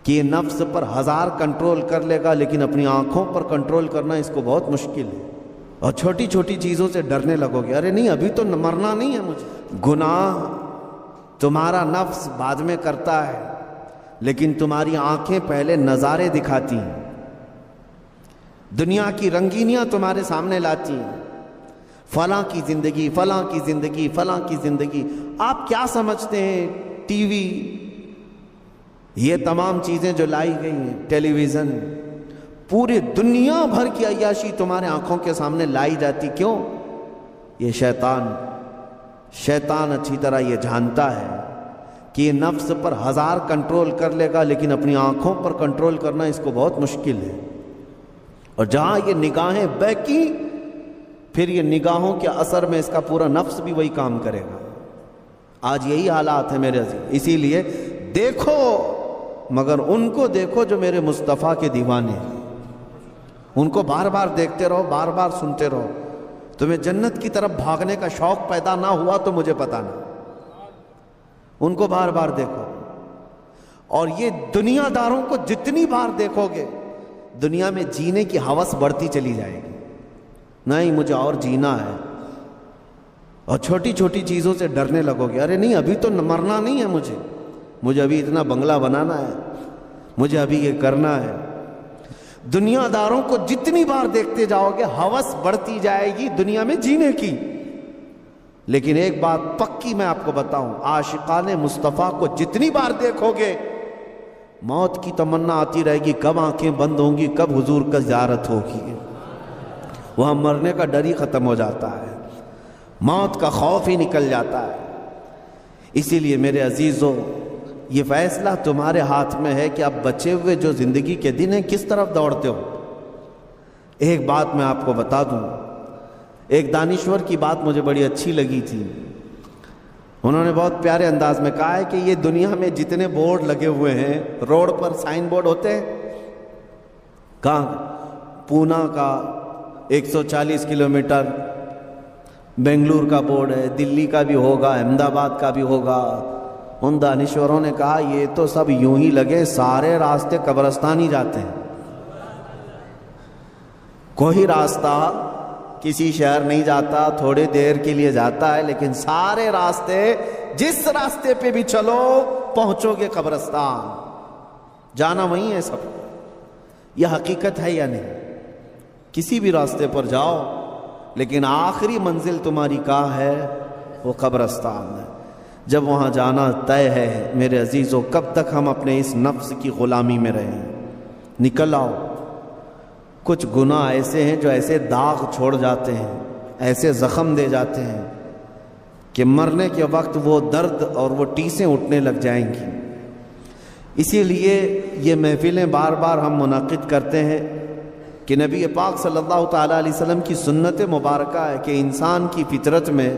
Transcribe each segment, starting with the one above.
کہ یہ نفس پر 1000 کنٹرول کر لے گا لیکن اپنی آنکھوں پر کنٹرول کرنا اس کو بہت مشکل ہے، اور چھوٹی چھوٹی چیزوں سے ڈرنے لگو گے، ارے نہیں ابھی تو مرنا نہیں ہے مجھے۔ گناہ تمہارا نفس بعد میں کرتا ہے، لیکن تمہاری آنکھیں پہلے نظارے دکھاتی ہیں، دنیا کی رنگینیاں تمہارے سامنے لاتی ہیں، فلاں کی زندگی، فلاں کی زندگی، فلاں کی زندگی۔ آپ کیا سمجھتے ہیں ٹی وی، یہ تمام چیزیں جو لائی گئی ہیں، ٹیلی ویژن، پورے دنیا بھر کی عیاشی تمہارے آنکھوں کے سامنے لائی جاتی، کیوں؟ یہ شیطان اچھی طرح یہ جانتا ہے کہ یہ نفس پر 1000 کنٹرول کر لے گا لیکن اپنی آنکھوں پر کنٹرول کرنا اس کو بہت مشکل ہے، اور جہاں یہ نگاہیں بہکی پھر یہ نگاہوں کے اثر میں اس کا پورا نفس بھی وہی کام کرے گا۔ آج یہی حالات ہیں میرے عزیز، اسی لیے دیکھو مگر ان کو دیکھو جو میرے مصطفیٰ کے دیوانے ہیں، ان کو بار بار دیکھتے رہو، بار بار سنتے رہو۔ تمہیں جنت کی طرف بھاگنے کا شوق پیدا نہ ہوا تو مجھے پتا نہ، ان کو بار بار دیکھو، اور یہ دنیا داروں کو جتنی بار دیکھو گے دنیا میں جینے کی ہوس بڑھتی چلی جائے گی، نہیں مجھے اور جینا ہے، اور چھوٹی چھوٹی چیزوں سے ڈرنے لگو گے، ارے نہیں ابھی تو مرنا نہیں ہے مجھے ابھی اتنا بنگلہ بنانا ہے، مجھے ابھی یہ کرنا ہے۔ دنیا داروں کو جتنی بار دیکھتے جاؤ گے ہوس بڑھتی جائے گی دنیا میں جینے کی، لیکن ایک بات پکی میں آپ کو بتاؤں، عاشقان مصطفیٰ کو جتنی بار دیکھو گے موت کی تمنا آتی رہے گی، کب آنکھیں بند ہوں گی، کب حضور کا زیارت ہوگی۔ وہاں مرنے کا ڈر ہی ختم ہو جاتا ہے، موت کا خوف ہی نکل جاتا ہے۔ اسی لیے میرے عزیزو، یہ فیصلہ تمہارے ہاتھ میں ہے کہ آپ بچے ہوئے جو زندگی کے دن ہیں کس طرف دوڑتے ہو۔ ایک بات میں آپ کو بتا دوں، ایک دانشور کی بات مجھے بڑی اچھی لگی تھی، انہوں نے بہت پیارے انداز میں کہا ہے کہ یہ دنیا میں جتنے بورڈ لگے ہوئے ہیں، روڈ پر سائن بورڈ ہوتے ہیں، کہاں پونا کا 140 کلومیٹر بنگلور کا بورڈ ہے، دلی کا بھی ہوگا، احمد آباد کا بھی ہوگا۔ ان دانشوروں نے کہا یہ تو سب یوں ہی لگے، سارے راستے قبرستان ہی جاتے ہیں، کوئی راستہ کسی شہر نہیں جاتا، تھوڑی دیر کے لیے جاتا ہے، لیکن سارے راستے جس راستے پہ بھی چلو پہنچو گے قبرستان، جانا وہیں ہے سب۔ یہ حقیقت ہے یا نہیں؟ کسی بھی راستے پر جاؤ لیکن آخری منزل تمہاری کہاں ہے؟ وہ قبرستان ہے۔ جب وہاں جانا طے ہے میرے عزیزو، کب تک ہم اپنے اس نفس کی غلامی میں رہیں؟ نکل آؤ۔ کچھ گناہ ایسے ہیں جو ایسے داغ چھوڑ جاتے ہیں، ایسے زخم دے جاتے ہیں کہ مرنے کے وقت وہ درد اور وہ ٹیسیں اٹھنے لگ جائیں گی۔ اسی لیے یہ محفلیں بار بار ہم منعقد کرتے ہیں کہ نبی پاک صلی اللہ تعالیٰ علیہ وسلم کی سنت مبارکہ ہے کہ انسان کی فطرت میں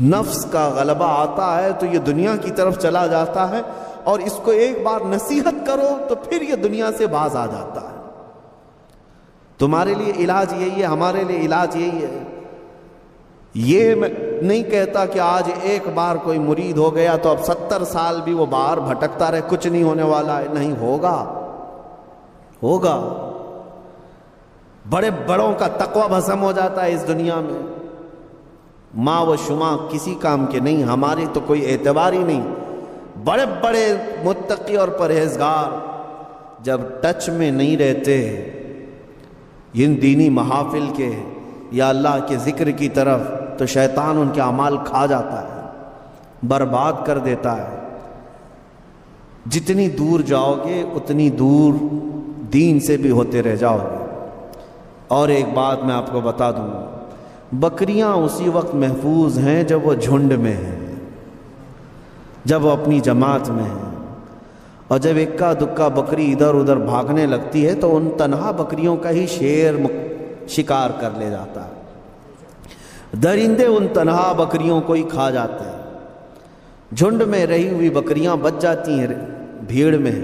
نفس کا غلبہ آتا ہے تو یہ دنیا کی طرف چلا جاتا ہے، اور اس کو ایک بار نصیحت کرو تو پھر یہ دنیا سے باز آ جاتا ہے۔ تمہارے لیے علاج یہی ہے، ہمارے لیے علاج یہی ہے۔ یہ میں نہیں کہتا کہ آج ایک بار کوئی مرید ہو گیا تو اب 70 سال بھی وہ باہر بھٹکتا رہے، کچھ نہیں ہونے والا ہے، نہیں ہوگا، ہوگا۔ بڑے بڑوں کا تقوی بھسم ہو جاتا ہے اس دنیا میں، ماں و شما کسی کام کے نہیں، ہماری تو کوئی اعتبار ہی نہیں۔ بڑے بڑے متقی اور پرہیزگار جب ٹچ میں نہیں رہتے ان دینی محافل کے یا اللہ کے ذکر کی طرف، تو شیطان ان کے اعمال کھا جاتا ہے، برباد کر دیتا ہے۔ جتنی دور جاؤ گے اتنی دور دین سے بھی ہوتے رہ جاؤ گے۔ اور ایک بات میں آپ کو بتا دوں، بکریاں اسی وقت محفوظ ہیں جب وہ جھنڈ میں ہیں، جب وہ اپنی جماعت میں ہیں، اور جب اکا دکا بکری ادھر ادھر بھاگنے لگتی ہے تو ان تنہا بکریوں کا ہی شیر شکار کر لے جاتا ہے، درندے ان تنہا بکریوں کو ہی کھا جاتے ہیں، جھنڈ میں رہی ہوئی بکریاں بچ جاتی ہیں بھیڑ میں۔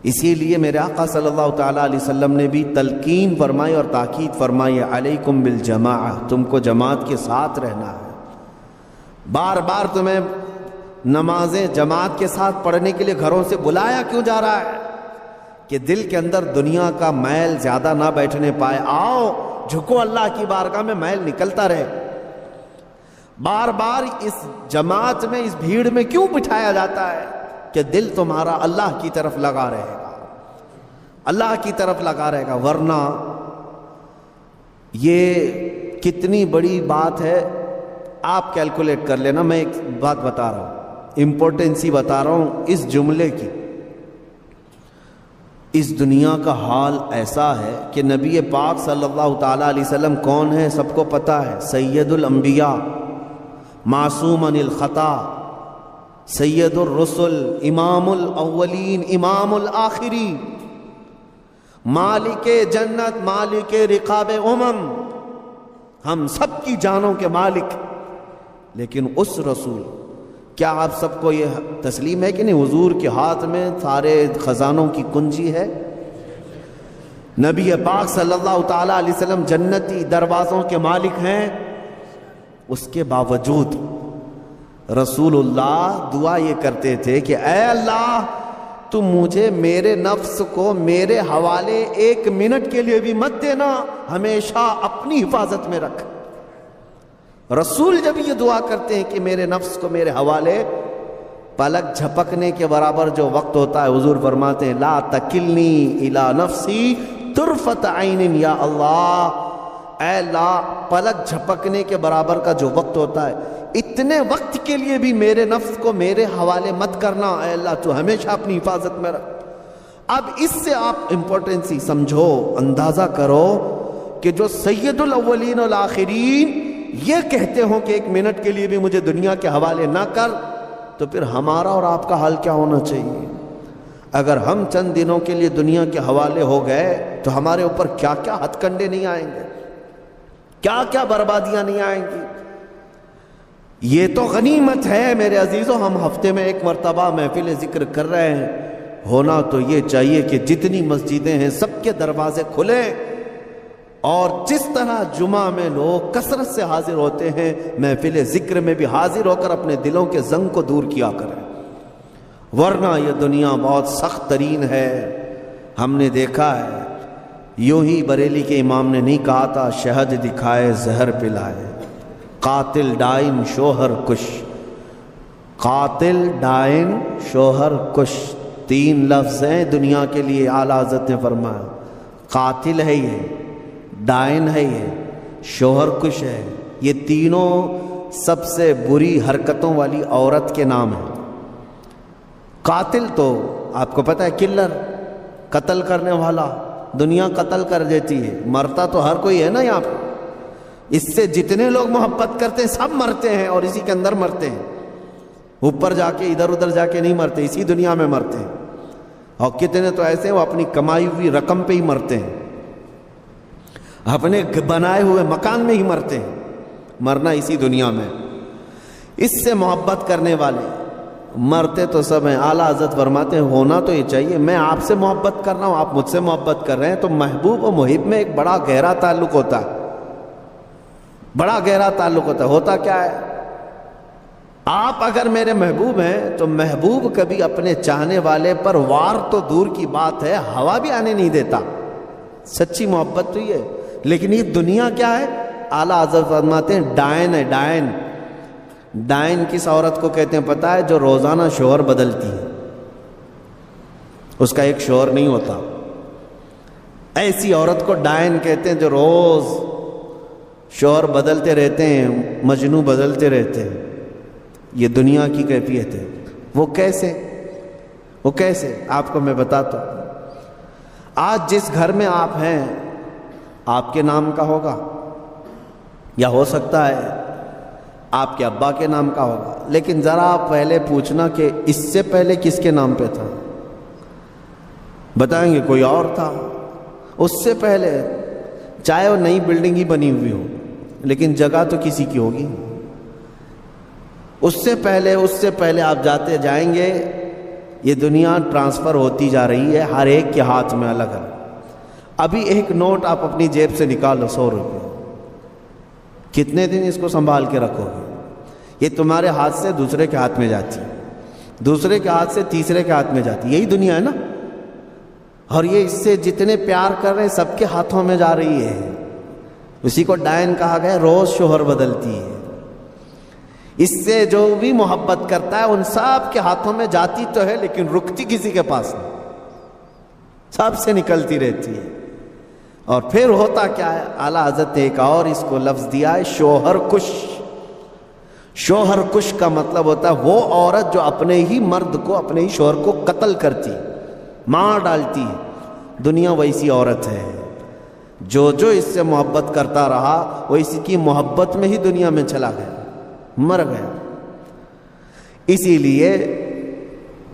اسی لیے میرے آقا صلی اللہ تعالیٰ علیہ وسلم نے بھی تلقین فرمائی اور تاکید فرمائی، علیکم بالجماعہ، تم کو جماعت کے ساتھ رہنا ہے۔ بار بار تمہیں نمازیں جماعت کے ساتھ پڑھنے کے لیے گھروں سے بلایا کیوں جا رہا ہے؟ کہ دل کے اندر دنیا کا میل زیادہ نہ بیٹھنے پائے. آؤ جھکو اللہ کی بارگاہ میں، میل نکلتا رہے. بار بار اس جماعت میں، اس بھیڑ میں کیوں بٹھایا جاتا ہے؟ کہ دل تمہارا اللہ کی طرف لگا رہے گا، اللہ کی طرف لگا رہے گا. ورنہ یہ کتنی بڑی بات ہے، آپ کیلکولیٹ کر لینا. میں ایک بات بتا رہا ہوں، امپورٹنسی بتا رہا ہوں اس جملے کی. اس دنیا کا حال ایسا ہے کہ نبی پاک صلی اللہ تعالیٰ علیہ وسلم کون ہے سب کو پتا ہے. سید الانبیاء، معصوم عن الخطا، سید الرسل، امام الاولین امام الآخرین، مالک جنت، مالک رقاب ہم سب کی جانوں کے مالک. لیکن اس رسول، کیا آپ سب کو یہ تسلیم ہے کہ نہیں حضور کے ہاتھ میں سارے خزانوں کی کنجی ہے؟ نبی پاک صلی اللہ تعالیٰ علیہ وسلم جنتی دروازوں کے مالک ہیں. اس کے باوجود رسول اللہ دعا یہ کرتے تھے کہ اے اللہ تو مجھے میرے نفس کو میرے حوالے 1 منٹ کے لیے بھی مت دینا، ہمیشہ اپنی حفاظت میں رکھ. رسول جب یہ دعا کرتے ہیں کہ میرے نفس کو میرے حوالے، پلک جھپکنے کے برابر جو وقت ہوتا ہے حضور فرماتے ہیں لا تکلنی الی نفسی طرفت عین یا اللہ. اے اللہ پلک جھپکنے کے برابر کا جو وقت ہوتا ہے، اتنے وقت کے لیے بھی میرے نفس کو میرے حوالے مت کرنا. اے اللہ تو ہمیشہ اپنی حفاظت میں رکھ. اب اس سے آپ امپورٹنسی سمجھو، اندازہ کرو کہ جو سید الاولین والآخرین یہ کہتے ہوں کہ 1 منٹ کے لیے بھی مجھے دنیا کے حوالے نہ کر، تو پھر ہمارا اور آپ کا حال کیا ہونا چاہیے؟ اگر ہم چند دنوں کے لیے دنیا کے حوالے ہو گئے تو ہمارے اوپر کیا کیا ہتھ کنڈے نہیں آئیں گے، کیا کیا بربادیاں نہیں آئیں گی. یہ تو غنیمت ہے میرے عزیزوں. ہم ہفتے میں 1 مرتبہ محفل ذکر کر رہے ہیں. ہونا تو یہ چاہیے کہ جتنی مسجدیں ہیں سب کے دروازے کھلیں، اور جس طرح جمعہ میں لوگ کثرت سے حاضر ہوتے ہیں، محفل ذکر میں بھی حاضر ہو کر اپنے دلوں کے زنگ کو دور کیا کریں. ورنہ یہ دنیا بہت سخت ترین ہے. ہم نے دیکھا ہے، یوں ہی بریلی کے امام نے نہیں کہا تھا شہد دکھائے زہر پلائے، قاتل ڈائن شوہر کش. قاتل ڈائن شوہر کش 3 لفظ ہیں دنیا کے لیے. اعلیٰ حضرت نے فرمایا قاتل ہے یہ، ڈائن ہے یہ، شوہر کش ہے. یہ تینوں سب سے بری حرکتوں والی عورت کے نام ہیں. قاتل تو آپ کو پتہ ہے کلر، قتل کرنے والا. دنیا قتل کر دیتی ہے، مرتا تو ہر کوئی ہے نا یہاں پہ. اس سے جتنے لوگ محبت کرتے ہیں سب مرتے ہیں، اور اسی کے اندر مرتے ہیں. اوپر جا کے ادھر ادھر جا کے نہیں مرتے، اسی دنیا میں مرتے ہیں. اور کتنے تو ایسے ہیں وہ اپنی کمائی ہوئی رقم پہ ہی مرتے ہیں، اپنے بنائے ہوئے مکان میں ہی مرتے ہیں. مرنا اسی دنیا میں. اس سے محبت کرنے والے مرتے تو سب ہیں. اعلیٰ حضرت فرماتے ہیں ہونا تو یہ چاہیے، میں آپ سے محبت کر رہا ہوں، آپ مجھ سے محبت کر رہے ہیں، تو محبوب و محب میں ایک بڑا گہرا تعلق ہوتا ہے. بڑا گہرا تعلق ہوتا ہے. ہوتا کیا ہے؟ آپ اگر میرے محبوب ہیں تو محبوب کبھی اپنے چاہنے والے پر وار تو دور کی بات ہے، ہوا بھی آنے نہیں دیتا. سچی محبت تو یہ ہے. لیکن یہ دنیا کیا ہے؟ اعلیٰ حضرت فرماتے ہیں ڈائن ہے. ڈائن ڈائن کس عورت کو کہتے ہیں پتہ ہے؟ جو روزانہ شوہر بدلتی ہے، اس کا ایک شوہر نہیں ہوتا. ایسی عورت کو ڈائن کہتے ہیں جو روز شوہر بدلتے رہتے ہیں، مجنو بدلتے رہتے ہیں. یہ دنیا کی کیفیت ہے. وہ کیسے؟ وہ کیسے؟ آپ کو میں بتاتا ہوں. آج جس گھر میں آپ ہیں آپ کے نام کا ہوگا، یا ہو سکتا ہے آپ کے ابا کے نام کا ہوگا. لیکن ذرا پہلے پوچھنا کہ اس سے پہلے کس کے نام پہ تھا؟ بتائیں گے کوئی اور تھا. اس سے پہلے چاہے وہ نئی بلڈنگ ہی بنی ہوئی ہو، لیکن جگہ تو کسی کی ہوگی. اس سے پہلے آپ جاتے جائیں گے. یہ دنیا ٹرانسفر ہوتی جا رہی ہے، ہر ایک کے ہاتھ میں الگ الگ. ابھی ایک نوٹ آپ اپنی جیب سے نکالو 100 روپے، کتنے دن اس کو سنبھال کے رکھو گے؟ یہ تمہارے ہاتھ سے دوسرے کے ہاتھ میں جاتی ہے. دوسرے کے ہاتھ سے تیسرے کے ہاتھ میں جاتی. یہی دنیا ہے نا. اور یہ اس سے جتنے پیار کر رہے ہیں سب کے ہاتھوں میں جا رہی ہے. اسی کو ڈائن کہا گیا, روز شوہر بدلتی ہے. اس سے جو بھی محبت کرتا ہے ان سب کے ہاتھوں میں جاتی تو ہے لیکن رکتی کسی کے پاس نہیں, سب سے نکلتی رہتی ہے. اور پھر ہوتا کیا ہے, اعلیٰ حضرت نے ایک اور اس کو لفظ دیا ہے, شوہر کش. شوہر کش کا مطلب ہوتا ہے وہ عورت جو اپنے ہی مرد کو, اپنے ہی شوہر کو قتل کرتی, مار ڈالتی ہے. دنیا ویسی عورت ہے. جو جو اس سے محبت کرتا رہا وہ اس کی محبت میں ہی دنیا میں چلا گیا, مر گیا. اسی لیے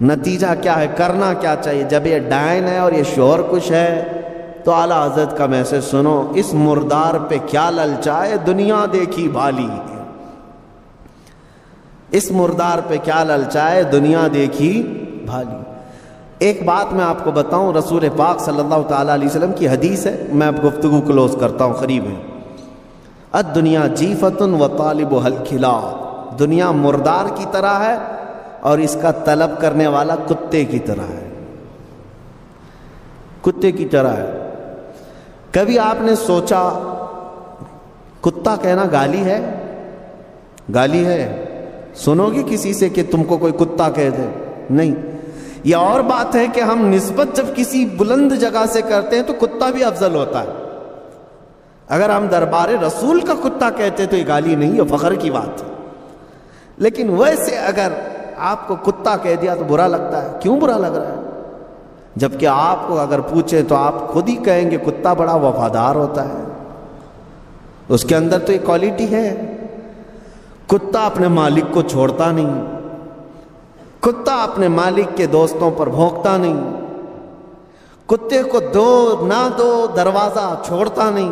نتیجہ کیا ہے, کرنا کیا چاہیے؟ جب یہ ڈائن ہے اور یہ شوہر کش ہے تو اعلیٰ حضرت کا میسج سنو, اس مردار پہ کیا للچائے, دنیا دیکھی بھالی. اس مردار پہ کیا للچائے, دنیا دیکھی بھالی. ایک بات میں آپ کو بتاؤں, رسول پاک صلی اللہ تعالیٰ علیہ وسلم کی حدیث ہے, میں اب گفتگو کلوز کرتا ہوں, قریب ہے. الدنیا جیفۃ وطالبھا الکلاب. دنیا مردار کی طرح ہے اور اس کا طلب کرنے والا کتے کی طرح ہے. کتے کی طرح ہے. کبھی آپ نے سوچا کتا کہنا گالی ہے؟ گالی ہے؟ سنو گی کسی سے کہ تم کو کوئی کتا کہہ دے؟ نہیں. یہ اور بات ہے کہ ہم نسبت جب کسی بلند جگہ سے کرتے ہیں تو کتا بھی افضل ہوتا ہے. اگر ہم دربار رسول کا کتا کہتے تو یہ گالی نہیں, یہ فخر کی بات ہے. لیکن ویسے اگر آپ کو کتا کہہ دیا تو برا لگتا ہے. کیوں برا لگ رہا ہے؟ جبکہ آپ کو اگر پوچھیں تو آپ خود ہی کہیں گے کتا بڑا وفادار ہوتا ہے, اس کے اندر تو یہ کوالٹی ہے. کتا اپنے مالک کو چھوڑتا نہیں, کتا اپنے مالک کے دوستوں پر بھونکتا نہیں, کتے کو دو نہ دو دروازہ چھوڑتا نہیں.